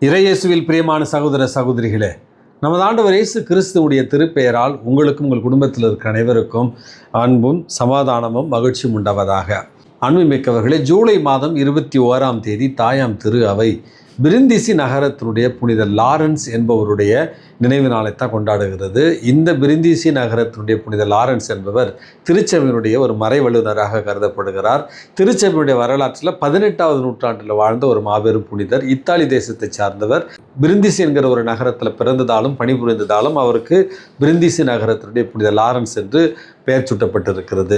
இறையேசுவில் பிரியமான சகோதர சகோதரிகளே, நமது ஆண்டவர் இயேசு கிறிஸ்துவுடைய திருப்பெயரால் உங்களுக்கும் உங்கள் குடும்பத்தில் இருக்கிற அனைவருக்கும் அன்பும் சமாதானமும் மகிழ்ச்சியும் உண்டாவதாக. அன்புமிக்கவர்களே, ஜூலை மாதம் 21ஆம் தேதி தாயாம் திரு அவை பிரிந்திசி நகரத்தினுடைய புனித லாரன்ஸ் என்பவருடைய நினைவு நாளைத்தான் கொண்டாடுகிறது. இந்த பிரிந்திசி நகரத்தினுடைய புனித லாரன்ஸ் என்பவர் திருச்சபையினுடைய ஒரு மறை வல்லுநராக கருதப்படுகிறார். திருச்சபையினுடைய வரலாற்றில் 18வது நூற்றாண்டில் வாழ்ந்த ஒரு மாபெரும் புனிதர். இத்தாலி தேசத்தை சார்ந்தவர். பிரிந்திசி என்கிற ஒரு நகரத்தில் பிறந்ததாலும் பணிபுரிந்ததாலும் அவருக்கு பிரிந்திசி நகரத்தினுடைய புனித லாரன்ஸ் என்று பெயர் சூட்டப்பட்டிருக்கிறது.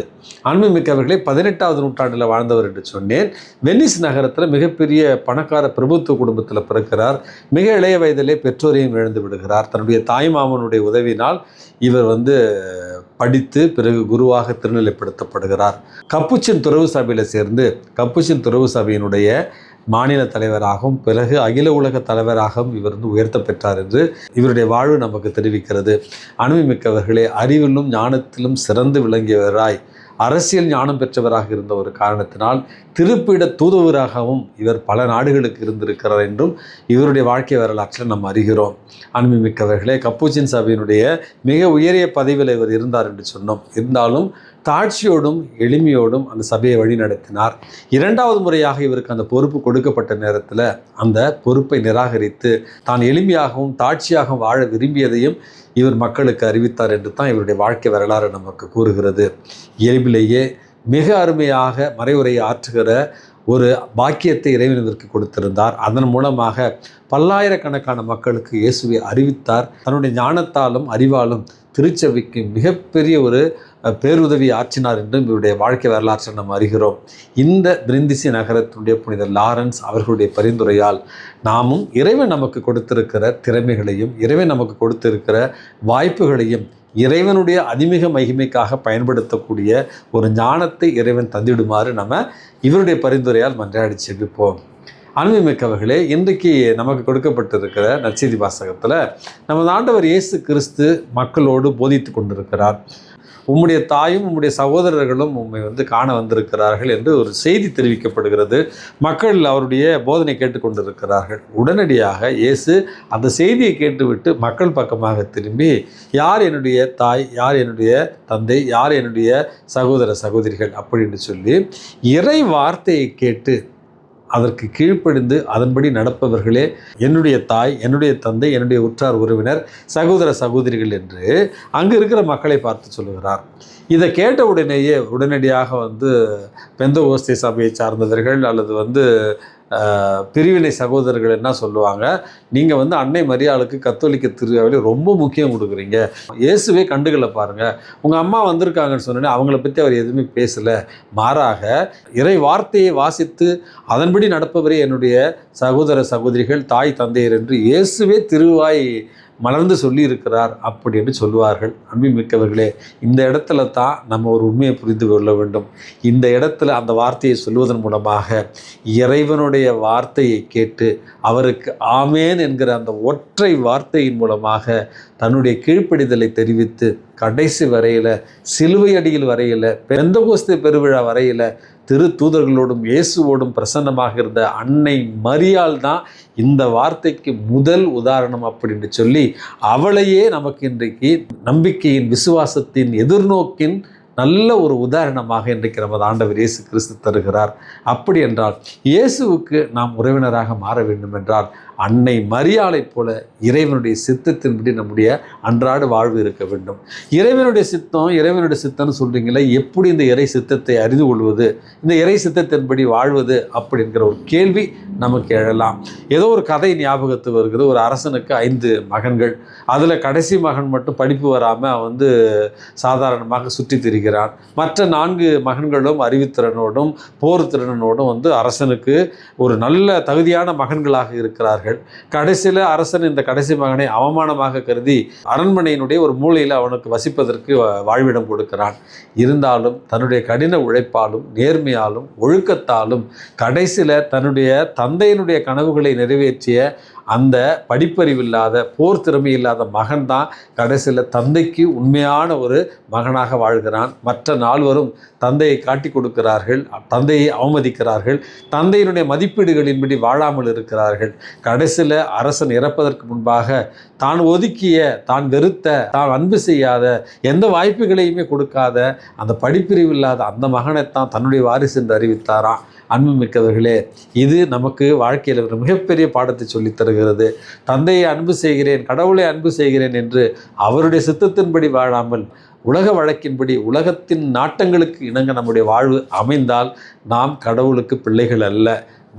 அன்புமிக்கவர்களே, 18வது நூற்றாண்டில் வாழ்ந்தவர் என்று சொன்னேன். வெனிஸ் நகரத்தில் மிகப்பெரிய பணக்கார பிரபுத்துவ குடும்பத்தில் பிறக்கிறார். மிக இளைய வயதிலே பெற்றோரையும் இழந்து விடுகிறார். தன்னுடைய தாய்மாமனுடைய உதவினால் இவர் படித்து பிறகு குருவாக திருநிலைப்படுத்தப்படுகிறார். கப்புச்சின் துறவு சபையில் சேர்ந்து கப்புச்சின் துறவு சபையினுடைய மாநில தலைவராகவும் பிறகு அகில உலக தலைவராகவும் இவர் உயர்த்த பெற்றார் என்று இவருடைய வாழ்வு நமக்கு தெரிவிக்கிறது. அனுபவமிக்கவர்களே, அறிவிலும் ஞானத்திலும் சிறந்து விளங்கியவராய் அரசியல் ஞானம் பெற்றவராக இருந்த ஒரு காரணத்தினால் திருப்பிட தூதுவராகவும் இவர் பல நாடுகளுக்கு இருந்திருக்கிறார் என்றும் இவருடைய வாழ்க்கை வரலாற்றில் நாம் அறிகிறோம். அன்புமிக்கவர்களே, கப்புச்சின் சபையினுடைய மிக உயரிய பதவியில் இவர் இருந்தார் என்று சொன்னோம். இருந்தாலும் தாட்சியோடும் எளிமையோடும் அந்த சபையை வழி நடத்தினார். 2வது முறையாக இவருக்கு அந்த பொறுப்பு கொடுக்கப்பட்ட நேரத்தில் அந்த பொறுப்பை நிராகரித்து தான் எளிமையாகவும் தாட்சியாகவும் வாழ விரும்பியதையும் இவர் மக்களுக்கு அறிவித்தார் என்று தான் இவருடைய வாழ்க்கை வரலாறு நமக்கு கூறுகிறது. இயல்பிலேயே மிக அருமையாக மறைவுரையை ஆற்றுகிற ஒரு பாக்கியத்தை இறைவனுக்கு கொடுத்திருந்தார். அதன் மூலமாக பல்லாயிரக்கணக்கான மக்களுக்கு இயேசுவை அறிவித்தார். தன்னுடைய ஞானத்தாலும் அறிவாலும் திருச்சபைக்கு மிகப்பெரிய ஒரு பேருதவி ஆற்றினார் என்றும் இவருடைய வாழ்க்கை வரலாற்றை நாம் அறிகிறோம். இந்த பிரிந்திசி நகரத்தினுடைய புனித லாரன்ஸ் அவர்களுடைய பரிந்துரையால் நாமும் இறைவன் நமக்கு கொடுத்திருக்கிற திறமைகளையும் இறைவன் நமக்கு கொடுத்திருக்கிற வாய்ப்புகளையும் இறைவனுடைய அதிமிக மகிமைக்காக பயன்படுத்தக்கூடிய ஒரு ஞானத்தை இறைவன் தந்திடுமாறு நம்ம இவருடைய பரிந்துரையால் மன்றாடி செபிப்போம். அன்புமிக்கவர்களே, இன்றைக்கு நமக்கு கொடுக்கப்பட்டிருக்கிற நற்செய்தி வாசகத்தில் நமது ஆண்டவர் இயேசு கிறிஸ்து மக்களோடு போதித்து கொண்டிருக்கிறார். உம்முடைய தாயும் உம்முடைய சகோதரர்களும் உம்மை காண வந்திருக்கிறார்கள் என்று ஒரு செய்தி தெரிவிக்கப்படுகிறது. மக்கள் அவருடைய போதனை கேட்டுக்கொண்டிருக்கிறார்கள். உடனடியாக இயேசு அந்த செய்தியை கேட்டுவிட்டு மக்கள் பக்கமாக திரும்பி, யார் என்னுடைய தாய், யார் என்னுடைய தந்தை, யார் என்னுடைய சகோதர சகோதரிகள் அப்படின்னு சொல்லி இறை வார்த்தையை கேட்டு அதற்கு கீழ்ப்படிந்து அதன்படி நடப்பவர்களே என்னுடைய தாய், என்னுடைய தந்தை, என்னுடைய உற்றார் உறவினர், சகோதர சகோதரிகள் என்று அங்கு இருக்கிற மக்களை பார்த்து சொல்லுகிறார். இதை கேட்ட உடனடியாக பெந்தகோஸ்தே சபையை சார்ந்தவர்கள் அல்லது பிரிவினை சகோதரர்கள் என்ன சொல்லுவாங்க, நீங்கள் அன்னை மரியாளுக்கு கத்தோலிக்க திருவிழாவில் ரொம்ப முக்கியம் கொடுக்குறீங்க, இயேசுவே கண்டுகளை பாருங்கள், உங்கள் அம்மா வந்திருக்காங்கன்னு சொன்னோன்னே அவங்கள பற்றி அவர் எதுவுமே பேசலை, மாறாக இறை வார்த்தையை வாசித்து அதன்படி நடப்பவரே என்னுடைய சகோதர சகோதரிகள், தாய் தந்தையர் என்று இயேசுவே திருவாய் மலர்ந்து சொல்லி இருக்கிறார் அப்படின்னு சொல்லுவார்கள். அன்புமிக்கவர்களே, இந்த இடத்துல தான் நம்ம ஒரு உண்மையை புரிந்து கொள்ள வேண்டும். இந்த இடத்துல அந்த வார்த்தையை சொல்வதன் மூலமாக இறைவனுடைய வார்த்தையை கேட்டு அவருக்கு ஆமேன் என்கிற அந்த ஒற்றை வார்த்தையின் மூலமாக தன்னுடைய கீழ்ப்படிதலை தெரிவித்து கடைசி வரையில் சிலுவை அடியில் வரையில் பெந்தகோஸ்தே பெருவிழா வரையில் திரு தூதர்களோடும் இயேசுவோடும் பிரசன்னமாக இருந்த அன்னை மரியாள் தான் இந்த வார்த்தைக்கு முதல் உதாரணம் அப்படின்னு சொல்லி அவளையே நமக்கு இன்றைக்கு நம்பிக்கையின், விசுவாசத்தின், எதிர்நோக்கின் நல்ல ஒரு உதாரணமாக இன்றைக்கு நமது ஆண்டவர் இயேசு கிறிஸ்து தருகிறார். அப்படி என்றால் இயேசுவுக்கு நாம் உறவினராக மாற வேண்டும் என்றால் அன்னை மரியாளைப் போல இறைவனுடைய சித்தத்தின்படி நம்முடைய அன்றாட வாழ்வு இருக்க வேண்டும். இறைவனுடைய சித்தம்னு சொல்கிறீங்களே, எப்படி இந்த இறை சித்தத்தை அறிந்து கொள்வது, இந்த இறை சித்தத்தின்படி வாழ்வது அப்படிங்கிற ஒரு கேள்வி நமக்கு எழலாம். ஏதோ ஒரு கதை ஞாபகத்து வருகிறது. ஒரு அரசனுக்கு 5 மகன்கள். அதில் கடைசி மகன் மட்டும் படிப்பு வராமல் சாதாரணமாக சுற்றி திரிகிறான். மற்ற 4 மகன்களும் அறிவுத்திறனோடும் போர் திறனோடும் அரசனுக்கு ஒரு நல்ல தகுதியான மகன்களாக இருக்கிறார்கள். கடைசியில் அரசன் இந்த கடைசி மகனை அவமானமாக கருதி அரண்மனையினுடைய ஒரு மூலையில் அவனுக்கு வசிப்பதற்கு வாழ்விடம் கொடுக்கிறான். இருந்தாலும் தன்னுடைய கடின உழைப்பாலும் நேர்மையாலும் ஒழுக்கத்தாலும் கடைசியில் தன்னுடைய தந்தையினுடைய கனவுகளை நிறைவேற்றிய அந்த படிப்பறிவில்லாத போர் திறமை இல்லாத மகன் தான் கடைசியில் தந்தைக்கு உண்மையான ஒரு மகனாக வாழ்கிறான். மற்ற நால்வரும் தந்தையை காட்டி கொடுக்கிறார்கள், தந்தையை அவமதிக்கிறார்கள், தந்தையினுடைய மதிப்பீடுகளின்படி வாழாமல் இருக்கிறார்கள். கடைசியில் அரசன் இறப்பதற்கு முன்பாக தான் ஒதுக்கிய, தான் வெறுத்த, தான் அன்பு செய்யாத, எந்த வாய்ப்புகளையுமே கொடுக்காத அந்த படிப்பிரிவு இல்லாத அந்த மகனைத்தான் தன்னுடைய வாரிசு என்று அறிவித்தாராம். அன்புமிக்கவர்களே, இது நமக்கு வாழ்க்கையில் ஒரு மிகப்பெரிய பாடத்தை சொல்லித் தருகிறது. தந்தையை அன்பு செய்கிறேன், கடவுளை அன்பு செய்கிறேன் என்று அவருடைய சித்தத்தின்படி வாழாமல் உலக வழக்கின்படி உலகத்தின் நாட்டங்களுக்கு இணங்க நம்முடைய வாழ்வு அமைந்தால் நாம் கடவுளுக்கு பிள்ளைகள் அல்ல.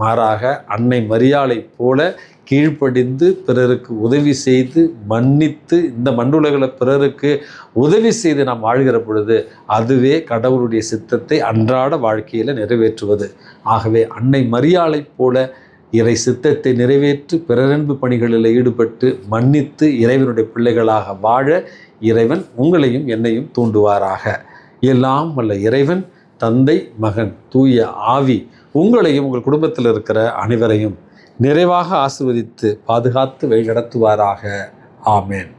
மாறாக அன்னை மரியாளை போல கீழ்ப்படிந்து பிறருக்கு உதவி செய்து மன்னித்து இந்த மண்ணுலகில் பிறருக்கு உதவி செய்து நாம் வாழ்கிற பொழுது அதுவே கடவுளுடைய சித்தத்தை அன்றாட வாழ்க்கையில் நிறைவேற்றுவது. ஆகவே அன்னை மரியாளை போல இறை சித்தத்தை நிறைவேற்றி பிறரன்பு பணிகளில் ஈடுபட்டு மன்னித்து இறைவனுடைய பிள்ளைகளாக வாழ இறைவன் உங்களையும் என்னையும் தூண்டுவாராக. எல்லாம் வல்ல இறைவன் தந்தை, மகன், தூய ஆவி உங்களையும் உங்கள் குடும்பத்தில் இருக்கிற அனைவரையும் நிறைவாக ஆசீர்வதித்து பாதுகாத்து வழிநடத்துவாராக. ஆமேன்.